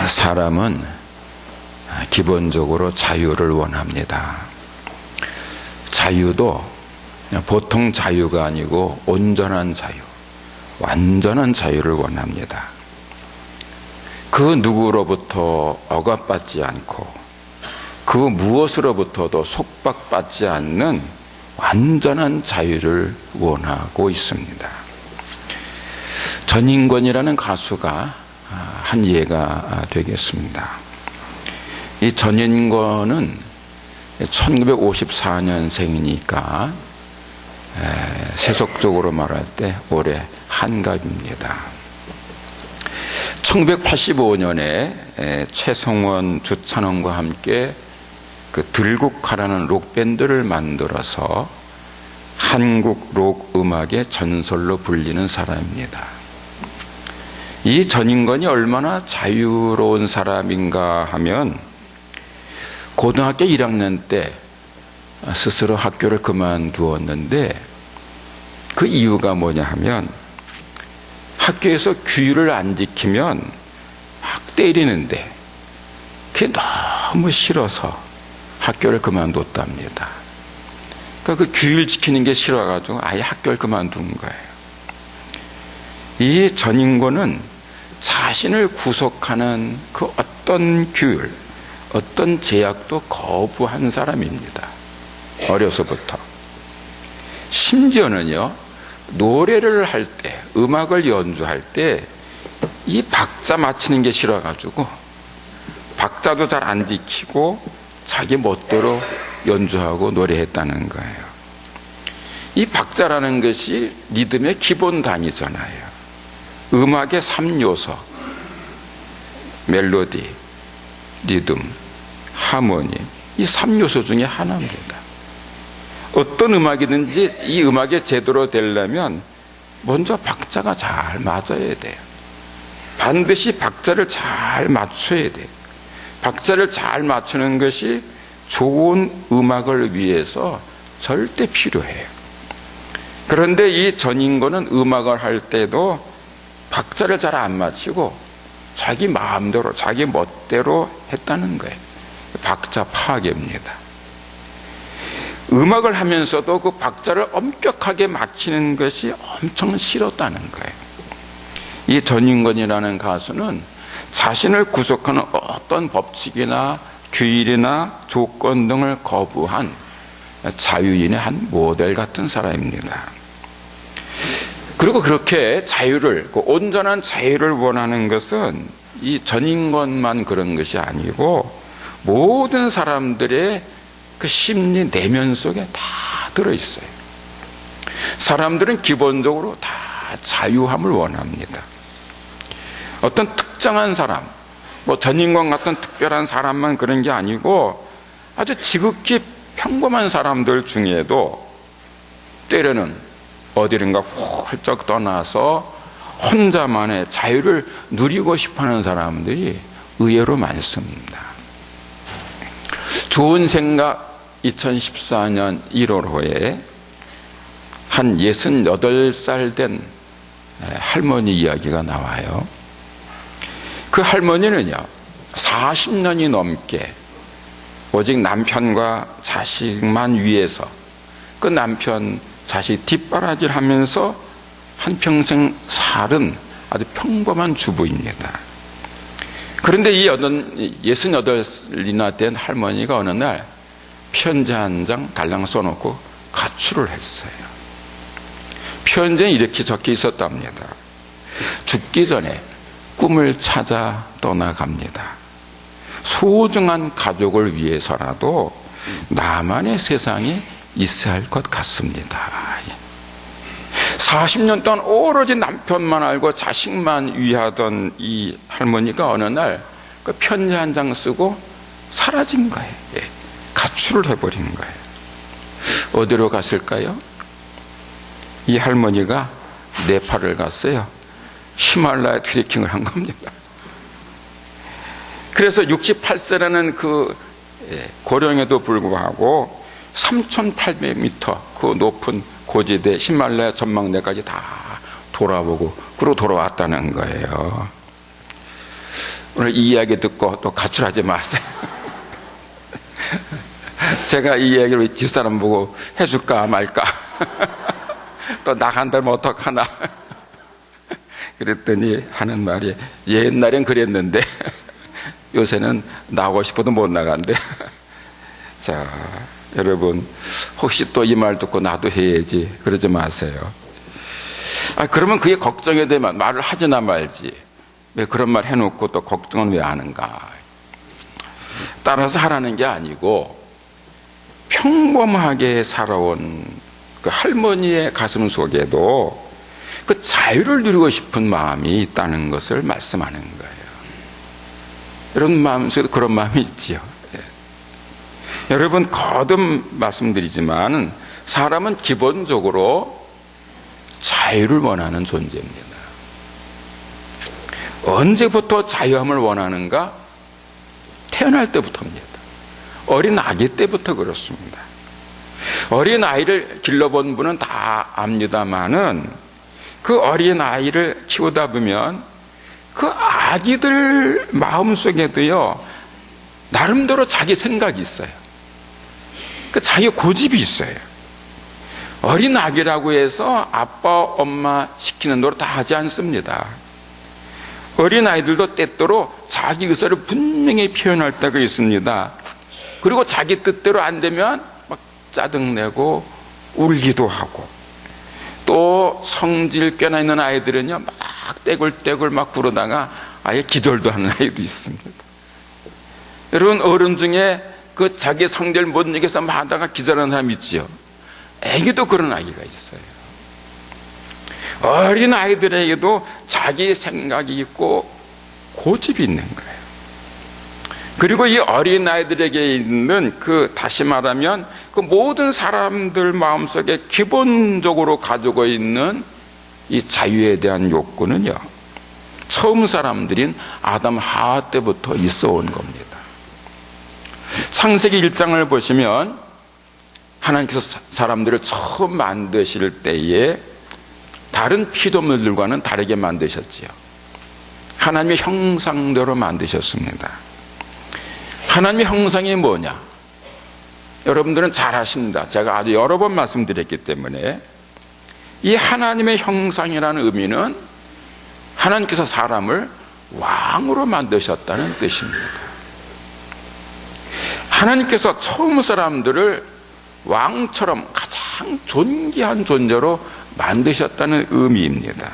사람은 기본적으로 자유를 원합니다. 자유도 보통 자유가 아니고 온전한 자유, 완전한 자유를 원합니다. 그 누구로부터 억압받지 않고 그 무엇으로부터도 속박받지 않는 완전한 자유를 원하고 있습니다. 전인권이라는 가수가 한 예가 되겠습니다. 이 전인권은 1954년생이니까 세속적으로 말할 때 올해 한갑입니다. 1985년에 최성원, 주찬원과 함께 그 들국화라는 록밴드를 만들어서 한국 록 음악의 전설로 불리는 사람입니다. 이 전인권이 얼마나 자유로운 사람인가 하면 고등학교 1학년 때 스스로 학교를 그만두었는데 그 이유가 뭐냐 하면 학교에서 규율을 안 지키면 막 때리는데 그게 너무 싫어서 학교를 그만뒀답니다. 그러니까 그 규율 지키는 게 싫어가지고 아예 학교를 그만둔 거예요. 이 전인권은 자신을 구속하는 그 어떤 규율, 어떤 제약도 거부한 사람입니다. 어려서부터. 심지어는요, 노래를 할 때, 음악을 연주할 때 이 박자 맞추는 게 싫어가지고 박자도 잘 안 지키고 자기 멋대로 연주하고 노래했다는 거예요. 이 박자라는 것이 리듬의 기본 단위잖아요. 음악의 3요소, 멜로디, 리듬, 하모니, 이 3요소 중에 하나입니다. 어떤 음악이든지 이 음악이 제대로 되려면 먼저 박자가 잘 맞아야 돼요. 반드시 박자를 잘 맞춰야 돼요. 박자를 잘 맞추는 것이 좋은 음악을 위해서 절대 필요해요. 그런데 이 전인권은 음악을 할 때도 박자를 잘 안 맞추고 자기 마음대로, 자기 멋대로 했다는 거예요. 박자 파괴입니다. 음악을 하면서도 그 박자를 엄격하게 맞추는 것이 엄청 싫었다는 거예요. 이 전인권이라는 가수는 자신을 구속하는 어떤 법칙이나 규율이나 조건 등을 거부한 자유인의 한 모델 같은 사람입니다. 그리고 그렇게 자유를, 그 온전한 자유를 원하는 것은 이 전인권만 그런 것이 아니고 모든 사람들의 그 심리 내면 속에 다 들어있어요. 사람들은 기본적으로 다 자유함을 원합니다. 어떤 특정한 사람, 뭐 전인권 같은 특별한 사람만 그런 게 아니고 아주 지극히 평범한 사람들 중에도 때로는 어디론가 훌쩍 떠나서 혼자만의 자유를 누리고 싶어하는 사람들이 의외로 많습니다. 좋은 생각 2014년 1월호에 한 68살 된 할머니 이야기가 나와요. 그 할머니는요, 40년이 넘게 오직 남편과 자식만 위해서 그 남편 자식 뒷바라지를 하면서 한평생 살은 아주 평범한 주부입니다. 그런데 이 68이나 된 할머니가 어느 날 편지 한 장 달랑 써놓고 가출을 했어요. 편지에 이렇게 적혀 있었답니다. 죽기 전에 꿈을 찾아 떠나갑니다. 소중한 가족을 위해서라도 나만의 세상에 있어야 할 것 같습니다. 40년 동안 오로지 남편만 알고 자식만 위하던 이 할머니가 어느 날 그 편지 한 장 쓰고 사라진 거예요. 가출을 해버린 거예요. 어디로 갔을까요? 이 할머니가 네팔을 갔어요. 히말라야 트레킹을 한 겁니다. 그래서 68세라는 그 고령에도 불구하고 3,800m 그 높은 고지대 히말라야 전망대까지 다 돌아보고 그러고 돌아왔다는 거예요. 오늘 이 이야기 듣고 또 가출하지 마세요. 제가 이 이야기를 집사람 보고 해줄까 말까 또 나간다면 어떡하나 그랬더니 하는 말이, 옛날엔 그랬는데 요새는 나오고 싶어도 못 나간대. 자, 여러분, 혹시 또 이 말 듣고 나도 해야지 그러지 마세요. 그러면 그게 걱정이 되면 말을 하지나 말지, 왜 그런 말 해놓고 또 걱정은 왜 하는가. 따라서 하라는 게 아니고, 평범하게 살아온 그 할머니의 가슴 속에도 그 자유를 누리고 싶은 마음이 있다는 것을 말씀하는 거예요. 여러분 마음속에도 그런 마음이 있지요. 여러분, 거듭 말씀드리지만 사람은 기본적으로 자유를 원하는 존재입니다. 언제부터 자유함을 원하는가? 태어날 때부터입니다. 어린 아기 때부터 그렇습니다. 어린 아이를 길러본 분은 다 압니다마는 그 어린 아이를 키우다 보면 그 아기들 마음속에도요, 나름대로 자기 생각이 있어요. 그 자기 고집이 있어요. 어린 아기라고 해서 아빠, 엄마 시키는 대로 다 하지 않습니다. 어린 아이들도 때때로 자기 의사를 분명히 표현할 때가 있습니다. 그리고 자기 뜻대로 안 되면 막 짜증내고 울기도 하고, 또 성질 꿰나 있는 아이들은요, 막 떼굴떼굴 막 구르다가 아예 기절도 하는 아이도 있습니다. 여러분, 어른 중에 그 자기 성질 못 이겨서 막 하다가 기절하는 사람 있지요. 애기도 그런 아기가 있어요. 어린 아이들에게도 자기 생각이 있고 고집이 있는 거예요. 그리고 이 어린 아이들에게 있는 다시 말하면 그 모든 사람들 마음속에 기본적으로 가지고 있는 이 자유에 대한 욕구는요, 처음 사람들인 아담 하와 때부터 있어 온 겁니다. 창세기 1장을 보시면 하나님께서 사람들을 처음 만드실 때에 다른 피조물들과는 다르게 만드셨지요. 하나님의 형상대로 만드셨습니다. 하나님의 형상이 뭐냐? 여러분들은 잘 아십니다. 제가 아주 여러 번 말씀드렸기 때문에. 이 하나님의 형상이라는 의미는 하나님께서 사람을 왕으로 만드셨다는 뜻입니다. 하나님께서 처음 사람들을 왕처럼 가장 존귀한 존재로 만드셨다는 의미입니다.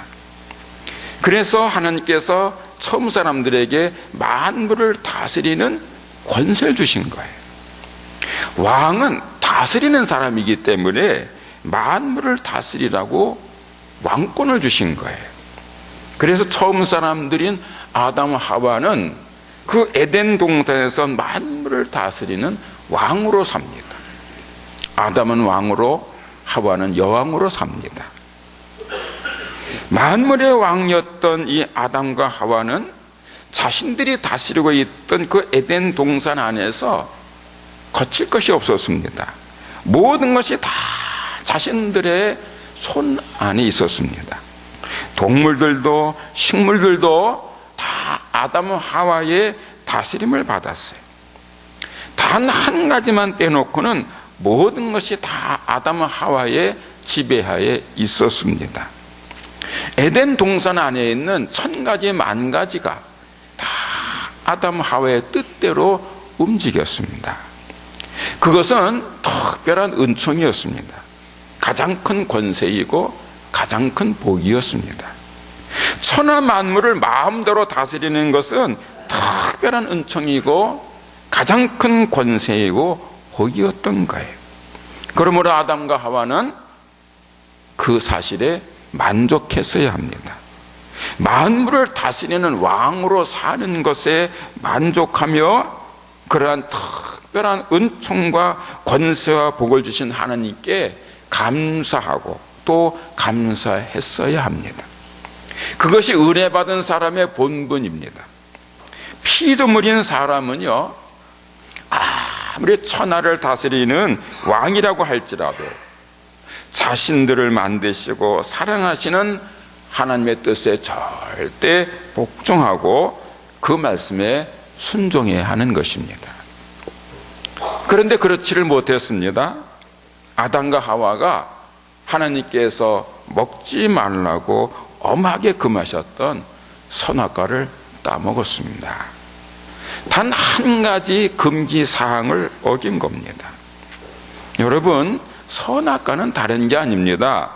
그래서 하나님께서 처음 사람들에게 만물을 다스리는 권세를 주신 거예요. 왕은 다스리는 사람이기 때문에 만물을 다스리라고 왕권을 주신 거예요. 그래서 처음 사람들인 아담 하와는 그 에덴 동산에서 만물을 다스리는 왕으로 삽니다. 아담은 왕으로, 하와는 여왕으로 삽니다. 만물의 왕이었던 이 아담과 하와는 자신들이 다스리고 있던 그 에덴 동산 안에서 거칠 것이 없었습니다. 모든 것이 다 자신들의 손 안에 있었습니다. 동물들도 식물들도 다 아담 하와의 다스림을 받았어요. 단 한 가지만 빼놓고는 모든 것이 다 아담 하와의 지배하에 있었습니다. 에덴 동산 안에 있는 1000가지 만가지가 다 아담 하와의 뜻대로 움직였습니다. 그것은 특별한 은총이었습니다. 가장 큰 권세이고 가장 큰 복이었습니다. 천하 만물을 마음대로 다스리는 것은 특별한 은총이고 가장 큰 권세이고 복이었던 거예요. 그러므로 아담과 하와는 그 사실에 만족했어야 합니다. 만물을 다스리는 왕으로 사는 것에 만족하며 그러한 특별한 은총과 권세와 복을 주신 하나님께 감사하고 또 감사했어야 합니다. 그것이 은혜 받은 사람의 본분입니다. 피조물인 사람은요, 아무리 천하를 다스리는 왕이라고 할지라도 자신들을 만드시고 사랑하시는 하나님의 뜻에 절대 복종하고 그 말씀에 순종해야 하는 것입니다. 그런데 그렇지를 못했습니다. 아담과 하와가 하나님께서 먹지 말라고 엄하게 금하셨던 선악과를 따먹었습니다. 단 한 가지 금기 사항을 어긴 겁니다. 여러분, 선악과는 다른 게 아닙니다.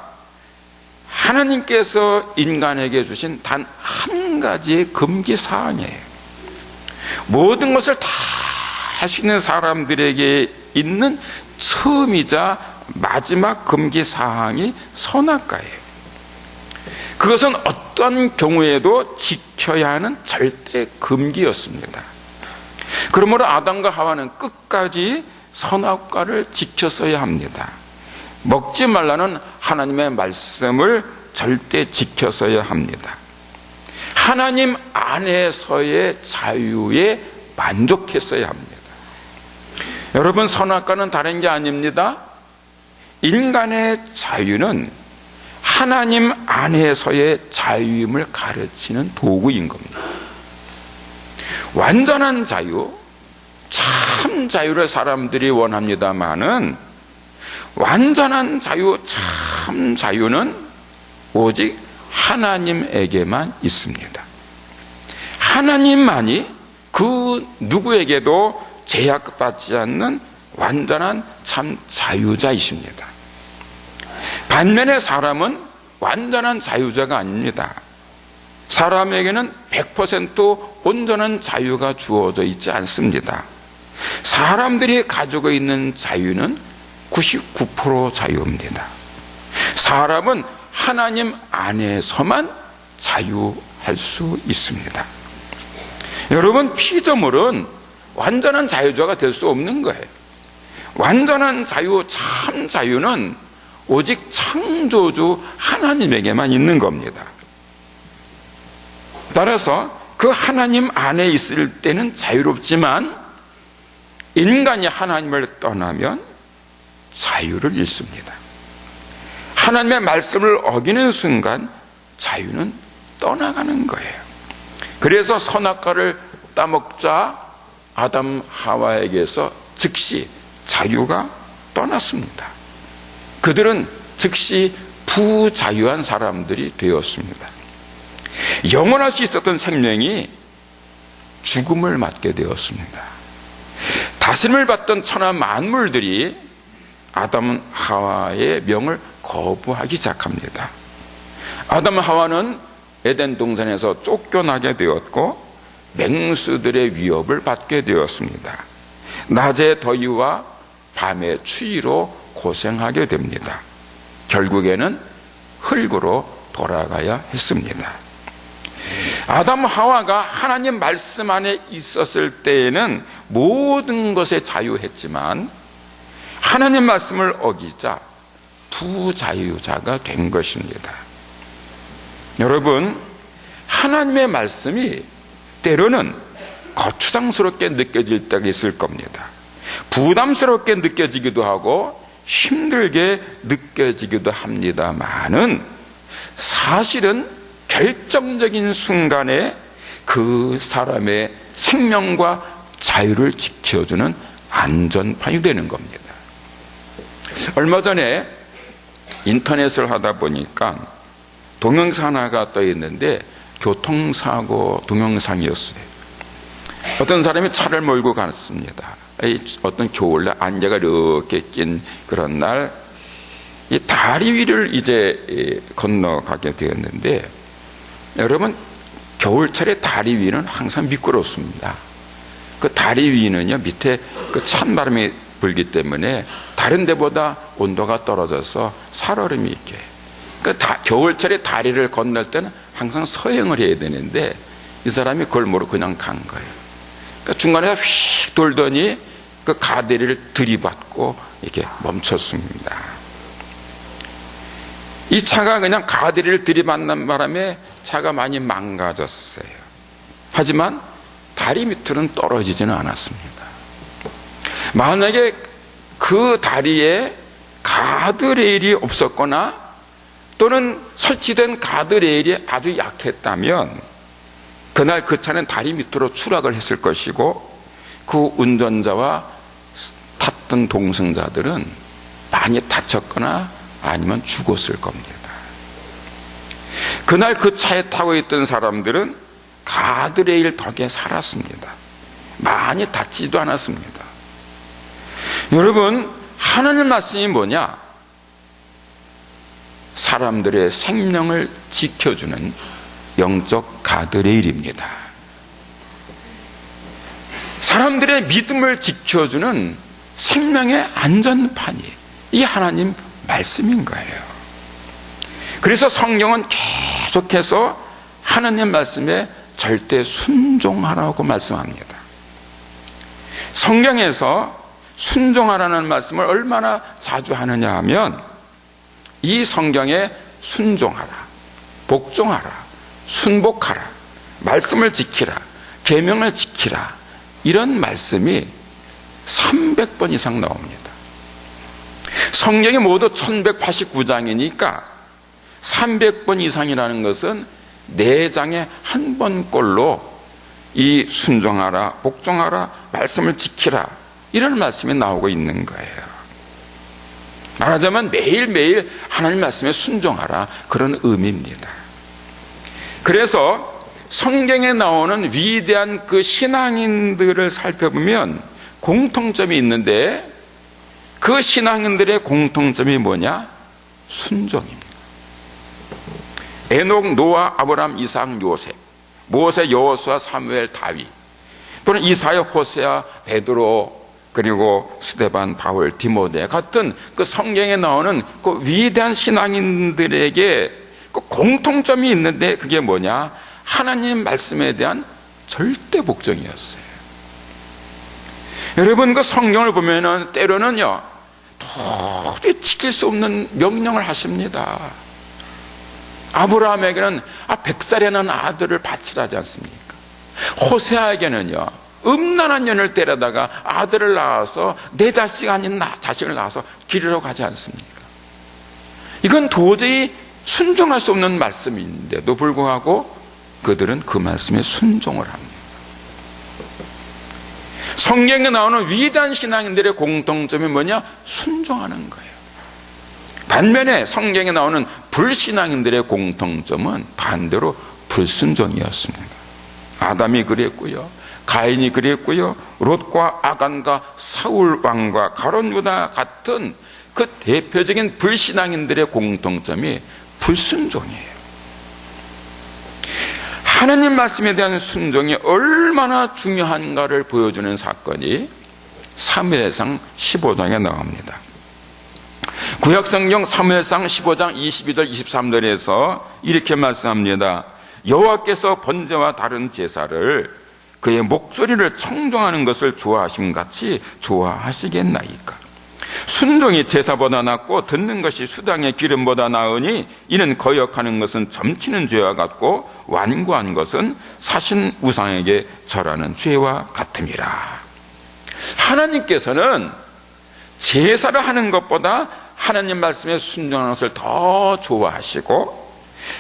하나님께서 인간에게 주신 단 한 가지 금기 사항이에요. 모든 것을 다 할 수 있는 사람들에게 있는 처음이자 마지막 금기 사항이 선악과예요. 그것은 어떤 경우에도 지켜야 하는 절대 금기였습니다. 그러므로 아담과 하와는 끝까지 선악과를 지켰어야 합니다. 먹지 말라는 하나님의 말씀을 절대 지켰어야 합니다. 하나님 안에서의 자유에 만족했어야 합니다. 여러분, 선악과는 다른 게 아닙니다. 인간의 자유는 하나님 안에서의 자유임을 가르치는 도구인 겁니다. 완전한 자유, 참 자유를 사람들이 원합니다마는 완전한 자유, 참 자유는 오직 하나님에게만 있습니다. 하나님만이 그 누구에게도 제약받지 않는 완전한 참 자유자이십니다. 반면에 사람은 완전한 자유자가 아닙니다. 사람에게는 100% 온전한 자유가 주어져 있지 않습니다. 사람들이 가지고 있는 자유는 99% 자유입니다. 사람은 하나님 안에서만 자유할 수 있습니다. 여러분, 피조물은 완전한 자유자가 될 수 없는 거예요. 완전한 자유, 참 자유는 오직 창조주 하나님에게만 있는 겁니다. 따라서 그 하나님 안에 있을 때는 자유롭지만 인간이 하나님을 떠나면 자유를 잃습니다. 하나님의 말씀을 어기는 순간 자유는 떠나가는 거예요. 그래서 선악과를 따먹자 아담 하와에게서 즉시 자유가 떠났습니다. 그들은 즉시 부자유한 사람들이 되었습니다. 영원할 수 있었던 생명이 죽음을 맞게 되었습니다. 다스림을 받던 천하 만물들이 아담 하와의 명을 거부하기 시작합니다. 아담 하와는 에덴 동산에서 쫓겨나게 되었고 맹수들의 위협을 받게 되었습니다. 낮의 더위와 밤의 추위로 고생하게 됩니다. 결국에는 흙으로 돌아가야 했습니다. 아담 하와가 하나님 말씀 안에 있었을 때에는 모든 것에 자유했지만 하나님 말씀을 어기자 부자유자가 된 것입니다. 여러분, 하나님의 말씀이 때로는 거추장스럽게 느껴질 때가 있을 겁니다. 부담스럽게 느껴지기도 하고 힘들게 느껴지기도 합니다만은 사실은 결정적인 순간에 그 사람의 생명과 자유를 지켜주는 안전판이 되는 겁니다. 얼마 전에 인터넷을 하다 보니까 동영상 하나가 떠 있는데 교통사고 동영상이었어요. 어떤 사람이 차를 몰고 갔습니다. 어떤 겨울날 안개가 이렇게 낀 그런 날 이 다리 위를 이제 건너가게 되었는데, 여러분, 겨울철에 다리 위는 항상 미끄럽습니다. 그 다리 위는요, 밑에 그 찬바람이 불기 때문에 다른 데보다 온도가 떨어져서 살얼음이 있게. 그러니까 겨울철에 다리를 건널 때는 항상 서행을 해야 되는데 이 사람이 그걸 모르고 그냥 간 거예요. 그러니까 중간에 휙 돌더니 그 가다리를 들이받고 이렇게 멈췄습니다. 이 차가 그냥 가다리를 들이받는 바람에 차가 많이 망가졌어요. 하지만 다리 밑으로는 떨어지지는 않았습니다. 만약에 그 다리에 가드레일이 없었거나 또는 설치된 가드레일이 아주 약했다면 그날 그 차는 다리 밑으로 추락을 했을 것이고 그 운전자와 탔던 동승자들은 많이 다쳤거나 아니면 죽었을 겁니다. 그날 그 차에 타고 있던 사람들은 가드레일 덕에 살았습니다. 많이 다치지도 않았습니다. 여러분, 하나님 말씀이 뭐냐? 사람들의 생명을 지켜주는 영적 가드레일입니다. 사람들의 믿음을 지켜주는 생명의 안전판이 이 하나님 말씀인 거예요. 그래서 성경은 계속해서 하나님 말씀에 절대 순종하라고 말씀합니다. 성경에서 순종하라는 말씀을 얼마나 자주 하느냐 하면 이 성경에 순종하라, 복종하라, 순복하라, 말씀을 지키라, 계명을 지키라, 이런 말씀이 300번 이상 나옵니다. 성경이 모두 1189장이니까 300번 이상이라는 것은 4장에 한 번꼴로 이 순종하라, 복종하라, 말씀을 지키라, 이런 말씀이 나오고 있는 거예요. 말하자면 매일매일 하나님 말씀에 순종하라, 그런 의미입니다. 그래서 성경에 나오는 위대한 그 신앙인들을 살펴보면 공통점이 있는데 그 신앙인들의 공통점이 뭐냐? 순종입니다. 에녹, 노아, 아브람, 이삭, 요셉, 모세, 여호수아, 사무엘, 다윗, 또는 이사야, 호세아, 베드로, 그리고 스데반, 바울, 디모데 같은 그 성경에 나오는 그 위대한 신앙인들에게 그 공통점이 있는데 그게 뭐냐? 하나님 말씀에 대한 절대 복종이었어요. 여러분, 그 성경을 보면은 때로는요 도저히 지킬 수 없는 명령을 하십니다. 아브라함에게는 100살에 난 아들을 바치라지 않습니까? 호세아에게는요 음란한 년을 데려다가 아들을 낳아서 내 자식 아닌 자식을 낳아서 기르러 가지 않습니까? 이건 도저히 순종할 수 없는 말씀인데도 불구하고 그들은 그 말씀에 순종을 합니다. 성경에 나오는 위대한 신앙인들의 공통점이 뭐냐? 순종하는 거예요. 반면에 성경에 나오는 불신앙인들의 공통점은 반대로 불순종이었습니다. 아담이 그랬고요, 가인이 그랬고요, 롯과 아간과 사울 왕과 가룟 유다 같은 그 대표적인 불신앙인들의 공통점이 불순종이에요. 하나님 말씀에 대한 순종이 얼마나 중요한가를 보여주는 사건이 사무엘상 15장에 나옵니다. 구약성경 사무엘상 15장 22절 23절에서 이렇게 말씀합니다. 여호와께서 번제와 다른 제사를 그의 목소리를 청종하는 것을 좋아하심 같이 좋아하시겠나이까? 순종이 제사보다 낫고 듣는 것이 수당의 기름보다 나으니 이는 거역하는 것은 점치는 죄와 같고 완고한 것은 사신 우상에게 절하는 죄와 같음이라. 하나님께서는 제사를 하는 것보다 하나님 말씀에 순종하는 것을 더 좋아하시고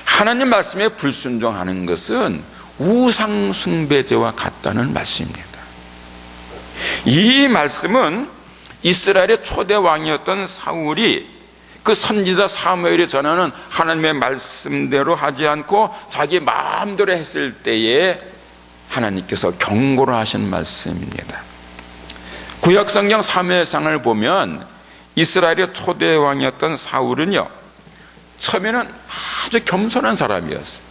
하나님 말씀에 불순종하는 것은 우상 숭배죄와 같다는 말씀입니다. 이 말씀은 이스라엘의 초대 왕이었던 사울이 그 선지자 사무엘이 전하는 하나님의 말씀대로 하지 않고 자기 마음대로 했을 때에 하나님께서 경고를 하신 말씀입니다. 구약성경 사무엘상을 보면 이스라엘의 초대 왕이었던 사울은요 처음에는 아주 겸손한 사람이었어요.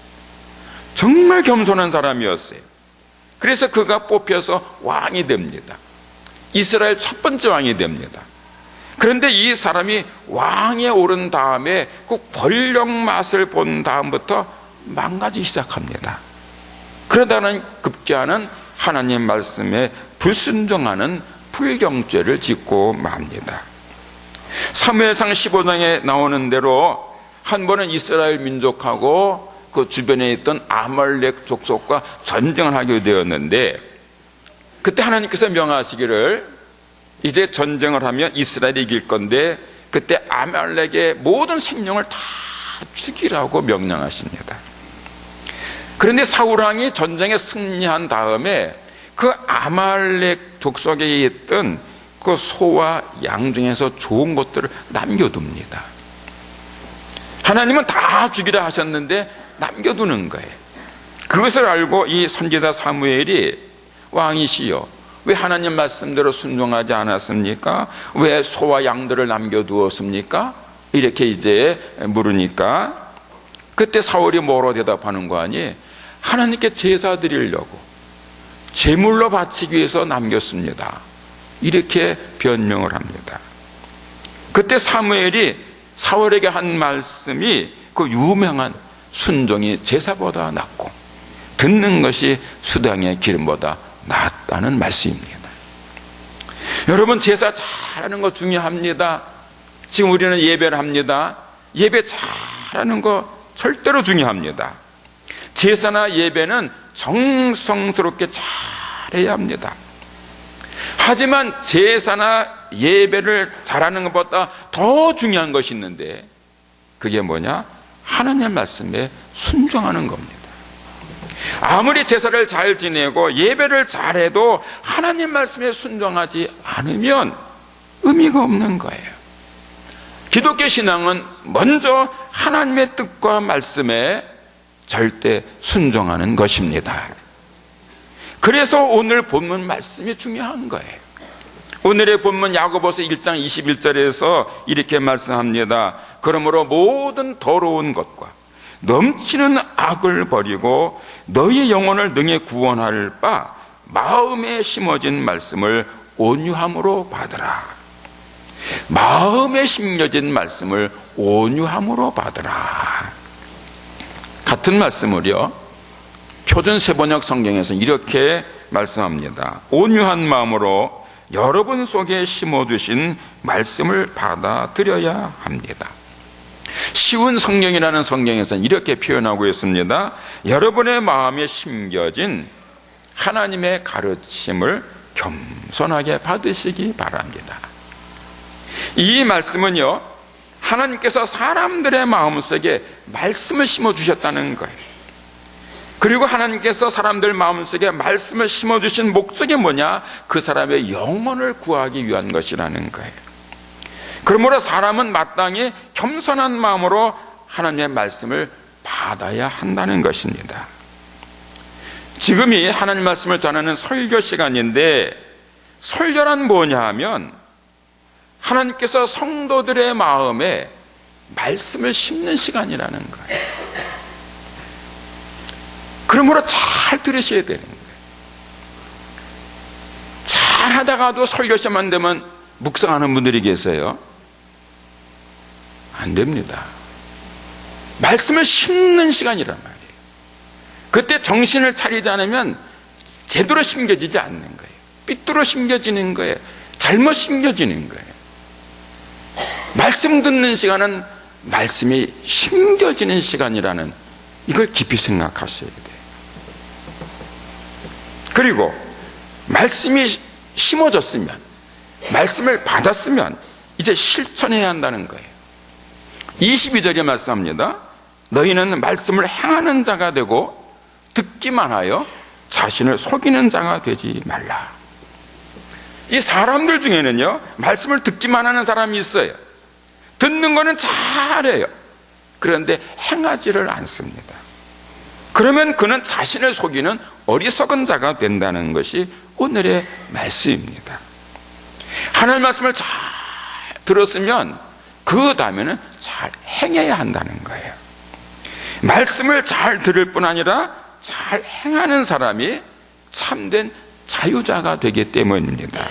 정말 겸손한 사람이었어요. 그래서 그가 뽑혀서 왕이 됩니다. 이스라엘 첫 번째 왕이 됩니다. 그런데 이 사람이 왕에 오른 다음에 그 권력 맛을 본 다음부터 망가지기 시작합니다. 그러다는 급기야는 하나님 말씀에 불순종하는 불경죄를 짓고 맙니다. 사무엘상 15장에 나오는 대로 한 번은 이스라엘 민족하고 그 주변에 있던 아말렉 족속과 전쟁을 하게 되었는데 그때 하나님께서 명하시기를 이제 전쟁을 하면 이스라엘이 이길 건데 그때 아말렉의 모든 생명을 다 죽이라고 명령하십니다. 그런데 사울왕이 전쟁에 승리한 다음에 그 아말렉 족속에 있던 그 소와 양 중에서 좋은 것들을 남겨둡니다. 하나님은 다 죽이라 하셨는데 남겨두는 거예요. 그것을 알고 이 선지자 사무엘이 왕이시여, 왜 하나님 말씀대로 순종하지 않았습니까? 왜 소와 양들을 남겨두었습니까? 이렇게 이제 물으니까 그때 사울이 뭐로 대답하는 거 아니? 하나님께 제사 드리려고 제물로 바치기 위해서 남겼습니다. 이렇게 변명을 합니다. 그때 사무엘이 사울에게 한 말씀이 그 유명한 순종이 제사보다 낫고 듣는 것이 수당의 기름보다 낫다는 말씀입니다. 여러분, 제사 잘하는 거 중요합니다. 지금 우리는 예배를 합니다. 예배 잘하는 거 절대로 중요합니다. 제사나 예배는 정성스럽게 잘해야 합니다. 하지만 제사나 예배를 잘하는 것보다 더 중요한 것이 있는데 그게 뭐냐? 하나님의 말씀에 순종하는 겁니다. 아무리 제사를 잘 지내고 예배를 잘해도 하나님 말씀에 순종하지 않으면 의미가 없는 거예요. 기독교 신앙은 먼저 하나님의 뜻과 말씀에 절대 순종하는 것입니다. 그래서 오늘 본문 말씀이 중요한 거예요. 오늘의 본문 야고보서 1장 21절에서 이렇게 말씀합니다. 그러므로 모든 더러운 것과 넘치는 악을 버리고 너희 영혼을 능히 구원할 바 마음에 심어진 말씀을 온유함으로 받으라. 마음에 심겨진 말씀을 온유함으로 받으라. 같은 말씀을요, 표준 세번역 성경에서 이렇게 말씀합니다. 온유한 마음으로 여러분 속에 심어주신 말씀을 받아들여야 합니다. 쉬운 성경이라는 성경에서는 이렇게 표현하고 있습니다. 여러분의 마음에 심겨진 하나님의 가르침을 겸손하게 받으시기 바랍니다. 이 말씀은요, 하나님께서 사람들의 마음속에 말씀을 심어주셨다는 거예요. 그리고 하나님께서 사람들 마음속에 말씀을 심어주신 목적이 뭐냐? 그 사람의 영혼을 구하기 위한 것이라는 거예요. 그러므로 사람은 마땅히 겸손한 마음으로 하나님의 말씀을 받아야 한다는 것입니다. 지금이 하나님 말씀을 전하는 설교 시간인데, 설교란 뭐냐 하면 하나님께서 성도들의 마음에 말씀을 심는 시간이라는 거예요. 그러므로 잘 들으셔야 되는 거예요. 잘 하다가도 설교 시간만 되면 묵상하는 분들이 계세요. 안 됩니다. 말씀을 심는 시간이란 말이에요. 그때 정신을 차리지 않으면 제대로 심겨지지 않는 거예요. 삐뚤어 심겨지는 거예요. 잘못 심겨지는 거예요. 말씀 듣는 시간은 말씀이 심겨지는 시간이라는, 이걸 깊이 생각하셔야 돼요. 그리고 말씀이 심어졌으면, 말씀을 받았으면 이제 실천해야 한다는 거예요. 22절에 말씀합니다. 너희는 말씀을 행하는 자가 되고 듣기만 하여 자신을 속이는 자가 되지 말라. 이 사람들 중에는요, 말씀을 듣기만 하는 사람이 있어요. 듣는 거는 잘해요. 그런데 행하지를 않습니다. 그러면 그는 자신을 속이는 어리석은 자가 된다는 것이 오늘의 말씀입니다. 하나님 말씀을 잘 들었으면 그 다음에는 잘 행해야 한다는 거예요. 말씀을 잘 들을 뿐 아니라 잘 행하는 사람이 참된 자유자가 되기 때문입니다.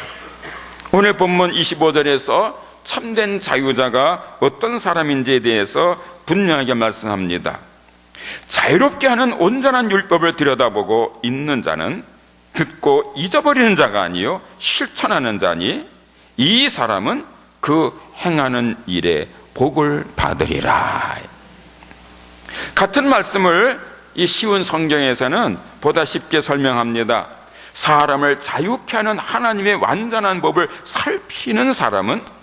오늘 본문 25절에서 참된 자유자가 어떤 사람인지에 대해서 분명하게 말씀합니다. 자유롭게 하는 온전한 율법을 들여다보고 있는 자는 듣고 잊어버리는 자가 아니요 실천하는 자니 이 사람은 그 행하는 일에 복을 받으리라. 같은 말씀을 이 쉬운 성경에서는 보다 쉽게 설명합니다. 사람을 자유케 하는 하나님의 완전한 법을 살피는 사람은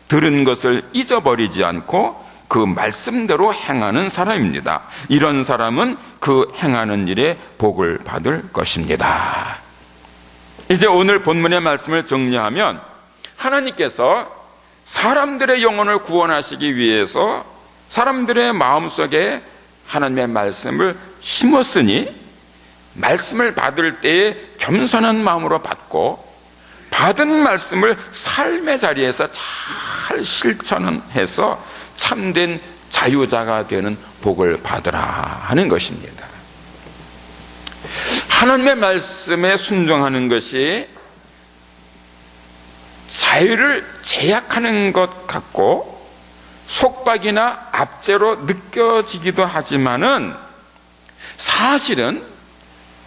들은 것을 잊어버리지 않고 그 말씀대로 행하는 사람입니다. 이런 사람은 그 행하는 일에 복을 받을 것입니다. 이제 오늘 본문의 말씀을 정리하면 하나님께서 사람들의 영혼을 구원하시기 위해서 사람들의 마음속에 하나님의 말씀을 심었으니 말씀을 받을 때에 겸손한 마음으로 받고 받은 말씀을 삶의 자리에서 잘 실천해서 참된 자유자가 되는 복을 받으라 하는 것입니다. 하나님의 말씀에 순종하는 것이 자유를 제약하는 것 같고 속박이나 압제로 느껴지기도 하지만은 사실은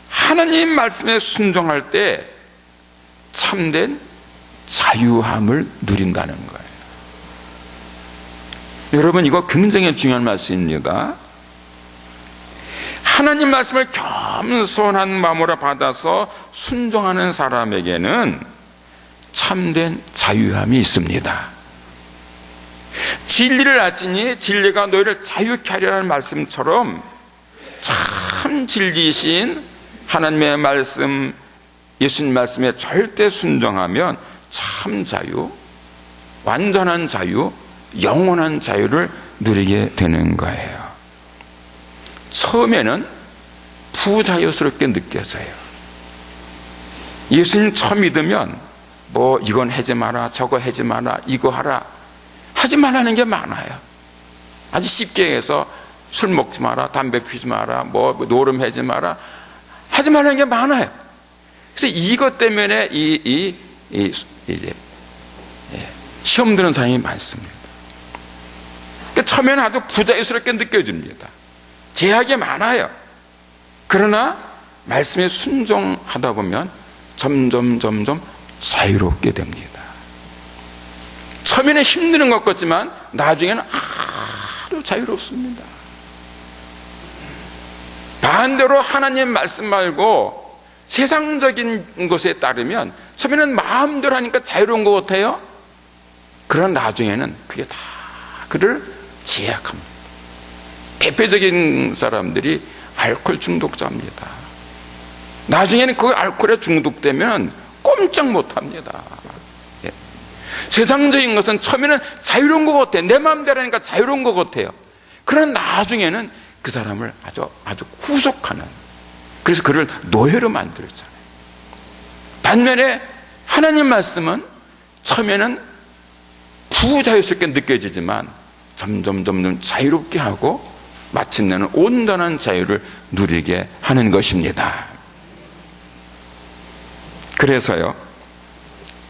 하나님 말씀에 순종할 때 참된 자유함을 누린다는 거예요. 여러분, 이거 굉장히 중요한 말씀입니다. 하나님 말씀을 겸손한 마음으로 받아서 순종하는 사람에게는 참된 자유함이 있습니다. 진리를 알지니 진리가 너희를 자유케 하리라는 말씀처럼 참 진리이신 하나님의 말씀, 예수님 말씀에 절대 순종하면 참 자유, 완전한 자유, 영원한 자유를 누리게 되는 거예요. 처음에는 부자유스럽게 느껴져요. 예수님 처음 믿으면 뭐 이건 하지 마라, 저거 하지 마라, 이거 하라, 하지 말라는 게 많아요. 아주 쉽게 해서 술 먹지 마라, 담배 피우지 마라, 뭐 노름하지 마라, 하지 말라는 게 많아요. 그래서 이것 때문에 이제 시험 드는 사람이 많습니다. 그러니까 처음에는 아주 부자유스럽게 느껴집니다. 제약이 많아요. 그러나 말씀에 순종하다 보면 점점 자유롭게 됩니다. 처음에는 힘드는 것 같지만 나중에는 아주 자유롭습니다. 반대로 하나님 말씀 말고 세상적인 것에 따르면 처음에는 마음대로 하니까 자유로운 것 같아요. 그러나 나중에는 그게 다 그를 제약합니다. 대표적인 사람들이 알코올 중독자입니다. 나중에는 그 알코올에 중독되면 꼼짝 못합니다. 예. 세상적인 것은 처음에는 자유로운 것 같아요. 내 마음대로 하니까 자유로운 것 같아요. 그러나 나중에는 그 사람을 아주 후속하는, 그래서 그를 노예로 만들잖아요. 반면에 하나님 말씀은 처음에는 부자유스럽게 느껴지지만 점점 자유롭게 하고 마침내는 온전한 자유를 누리게 하는 것입니다. 그래서요,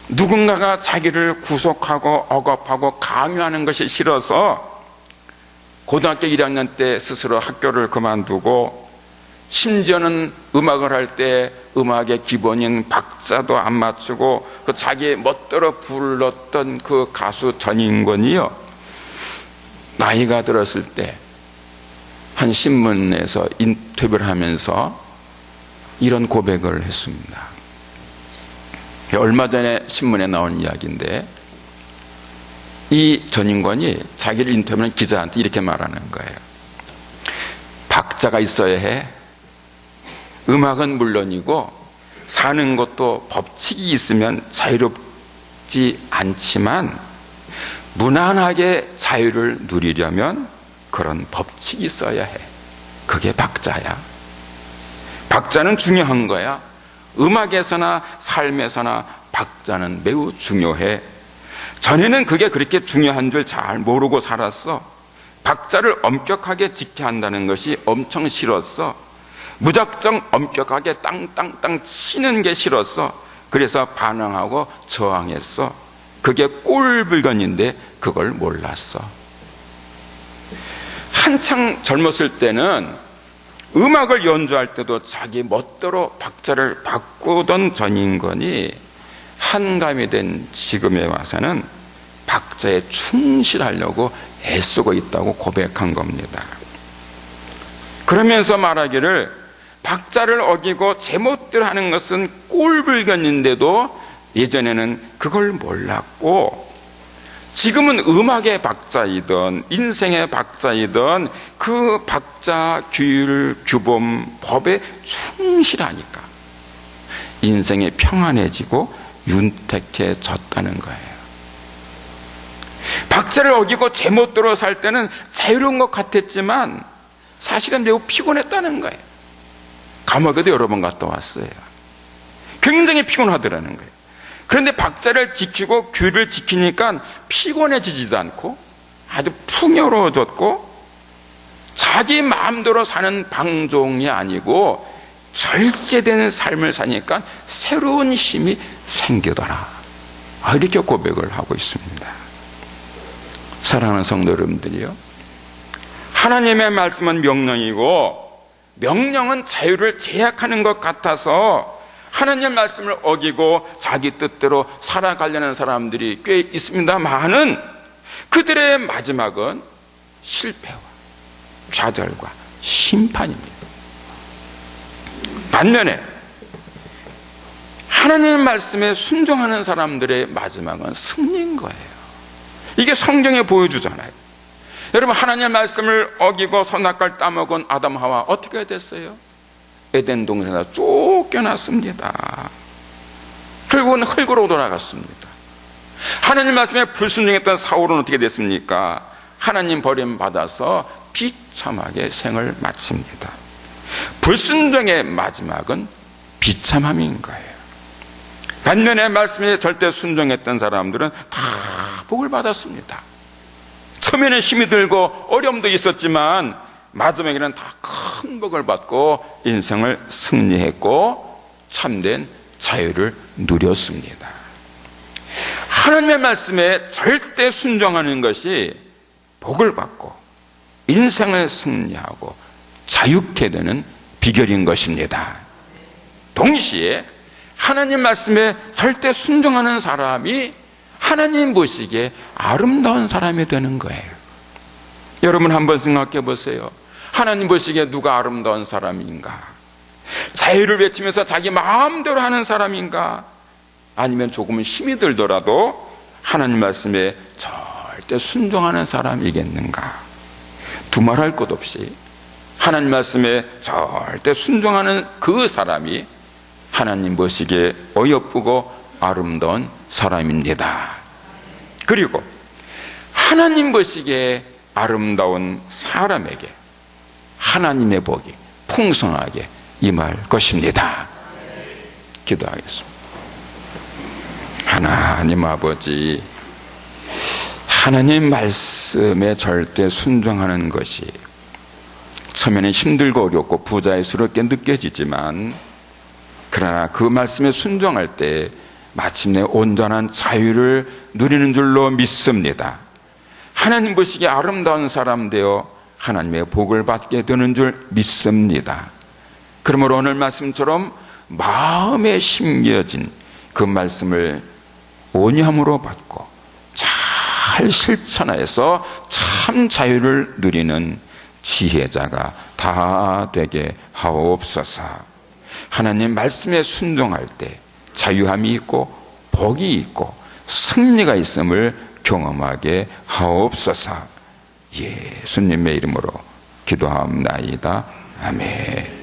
누군가가 자기를 구속하고 억압하고 강요하는 것이 싫어서 고등학교 1학년 때 스스로 학교를 그만두고, 심지어는 음악을 할 때 음악의 기본인 박자도 안 맞추고 그 자기 멋대로 불렀던 그 가수 전인권이요, 나이가 들었을 때 한 신문에서 인터뷰를 하면서 이런 고백을 했습니다. 얼마 전에 신문에 나온 이야기인데, 이 전인권이 자기를 인터뷰하는 기자한테 이렇게 말하는 거예요. 박자가 있어야 해. 음악은 물론이고 사는 것도 법칙이 있으면 자유롭지 않지만 무난하게 자유를 누리려면 그런 법칙이 있어야 해. 그게 박자야. 박자는 중요한 거야. 음악에서나 삶에서나 박자는 매우 중요해. 전에는 그게 그렇게 중요한 줄 잘 모르고 살았어. 박자를 엄격하게 지켜야 한다는 것이 엄청 싫었어. 무작정 엄격하게 땅땅땅 치는 게 싫었어. 그래서 반항하고 저항했어. 그게 꼴불견인데 그걸 몰랐어. 한창 젊었을 때는 음악을 연주할 때도 자기 멋대로 박자를 바꾸던 전인권이 한감이 된 지금에 와서는 박자에 충실하려고 애쓰고 있다고 고백한 겁니다. 그러면서 말하기를, 박자를 어기고 제멋대로 하는 것은 꼴불견인데도 예전에는 그걸 몰랐고 지금은 음악의 박자이든 인생의 박자이든 그 박자, 규율, 규범, 법에 충실하니까 인생이 평안해지고 윤택해졌다는 거예요. 박자를 어기고 제멋대로 살 때는 자유로운 것 같았지만 사실은 매우 피곤했다는 거예요. 감옥에도 여러 번 갔다 왔어요. 굉장히 피곤하더라는 거예요. 그런데 박자를 지키고 규를 지키니까 피곤해지지도 않고 아주 풍요로워졌고 자기 마음대로 사는 방종이 아니고 절제된 삶을 사니까 새로운 힘이 생기더라. 이렇게 고백을 하고 있습니다. 사랑하는 성도 여러분들이요, 하나님의 말씀은 명령이고 명령은 자유를 제약하는 것 같아서 하나님의 말씀을 어기고 자기 뜻대로 살아가려는 사람들이 꽤 있습니다만은 그들의 마지막은 실패와 좌절과 심판입니다. 반면에 하나님의 말씀에 순종하는 사람들의 마지막은 승리인 거예요. 이게 성경에 보여주잖아요. 여러분, 하나님의 말씀을 어기고 선악과를 따먹은 아담 하와 어떻게 됐어요? 에덴 동산에서 쫓겨났습니다. 결국은 흙으로 돌아갔습니다. 하나님 말씀에 불순종했던 사울은 어떻게 됐습니까? 하나님 버림받아서 비참하게 생을 마칩니다. 불순종의 마지막은 비참함인 거예요. 반면에 말씀에 절대 순종했던 사람들은 다 복을 받았습니다. 처음에는 힘이 들고 어려움도 있었지만 마지막에는 다 큰 복을 받고 인생을 승리했고 참된 자유를 누렸습니다. 하나님의 말씀에 절대 순종하는 것이 복을 받고 인생을 승리하고 자유케 되는 비결인 것입니다. 동시에 하나님 말씀에 절대 순종하는 사람이 하나님 보시기에 아름다운 사람이 되는 거예요. 여러분 한번 생각해 보세요. 하나님 보시기에 누가 아름다운 사람인가? 자유를 외치면서 자기 마음대로 하는 사람인가? 아니면 조금은 힘이 들더라도 하나님 말씀에 절대 순종하는 사람이겠는가? 두말할 것 없이 하나님 말씀에 절대 순종하는 그 사람이 하나님 보시기에 어여쁘고 아름다운 사람입니다. 그리고 하나님 보시기에 아름다운 사람에게 하나님의 복이 풍성하게 임할 것입니다. 기도하겠습니다. 하나님 아버지, 하나님 말씀에 절대 순종하는 것이 처음에는 힘들고 어렵고 부자연스럽게 느껴지지만 그러나 그 말씀에 순종할 때 마침내 온전한 자유를 누리는 줄로 믿습니다. 하나님 보시기에 아름다운 사람 되어 하나님의 복을 받게 되는 줄 믿습니다. 그러므로 오늘 말씀처럼 마음에 심겨진 그 말씀을 온유함으로 받고 잘 실천해서 참 자유를 누리는 지혜자가 다 되게 하옵소서. 하나님 말씀에 순종할 때 자유함이 있고 복이 있고 승리가 있음을 경험하게 하옵소서. 예수님의 이름으로 기도하옵나이다. 아멘.